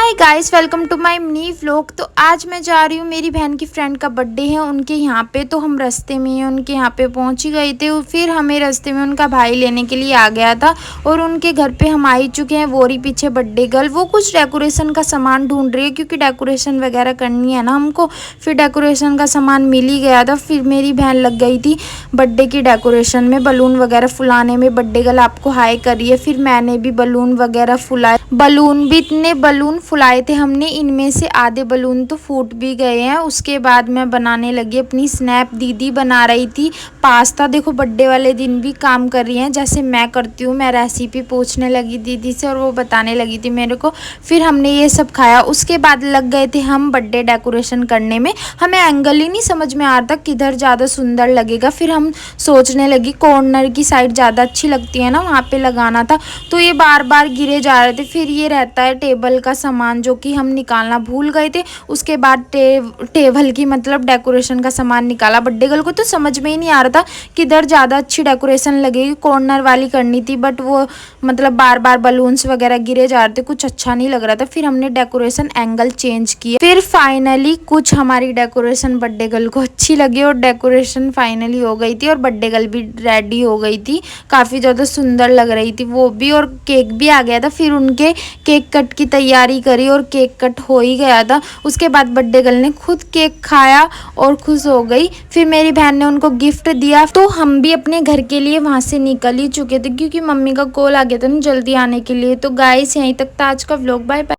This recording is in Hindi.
Hi guys, welcome to my mini vlog. तो आज मैं जा रही हूँ, मेरी बहन की फ्रेंड का बर्थडे है उनके यहाँ पे। तो हम रास्ते में उनके यहाँ पे पहुँच ही गए थे। फिर हमें रास्ते में उनका भाई लेने के लिए आ गया था और उनके घर पे हम आ ही चुके हैं। वो रही पीछे बर्थडे गर्ल, वो कुछ डेकोरेशन का सामान ढूंढ रही है क्योंकि डेकोरेशन वगैरह करनी है ना हमको। फिर डेकोरेशन का सामान मिल ही गया था। फिर मेरी बहन लग गई थी बर्थडे की डेकोरेशन में, बलून वगैरह फुलाने में। बर्थडे गर्ल आपको हाय करिए। फिर मैंने भी बलून वगैरह फुलाए, बलून भी इतने बलून फुलाए थे हमने, इनमें से आधे बलून तो फूट भी गए हैं। उसके बाद मैं बनाने लगी अपनी स्नैप। दीदी बना रही थी पास्ता। देखो बर्थडे वाले दिन भी काम कर रही हैं जैसे मैं करती हूँ। मैं रेसिपी पूछने लगी दीदी से और वो बताने लगी थी मेरे को। फिर हमने ये सब खाया। उसके बाद लग गए थे हम बर्थडे डेकोरेशन करने में। हमें एंगल ही नहीं समझ में आ रहा था किधर ज़्यादा सुंदर लगेगा। फिर हम सोचने लगी कॉर्नर की साइड ज़्यादा अच्छी लगती है ना, वहाँ पे लगाना था। तो ये बार बार गिरे जा रहे थे। फिर ये रहता है टेबल का सामान जो कि हम निकालना भूल गए थे। उसके बाद टेबल की मतलब डेकोरेशन का सामान निकाला। बर्थडे गर्ल को तो समझ में ही नहीं आ रहा था किधर ज़्यादा अच्छी डेकोरेशन लगेगी। कॉर्नर वाली करनी थी बट वो मतलब बार बार बलून्स वगैरह गिरे जा रहे थे, कुछ अच्छा नहीं लग रहा था। फिर हमने डेकोरेशन एंगल चेंज किया। फिर फाइनली कुछ हमारी डेकोरेशन बर्थडे गर्ल को अच्छी लगी और डेकोरेशन फाइनली हो गई थी और बर्थडे गर्ल भी रेडी हो गई थी। काफ़ी ज़्यादा सुंदर लग रही थी वो भी, और केक भी आ गया था। फिर उनके केक कट की तैयारी करी और केक कट हो ही गया था। उसके बाद बर्थडे गर्ल ने खुद केक खाया और खुश हो गई। फिर मेरी बहन ने उनको गिफ्ट दिया। तो हम भी अपने घर के लिए वहाँ से निकल ही चुके थे क्योंकि मम्मी का कॉल आ गया था ना जल्दी आने के लिए। तो गाइस यहीं तक था आज का व्लॉग। Bye bye.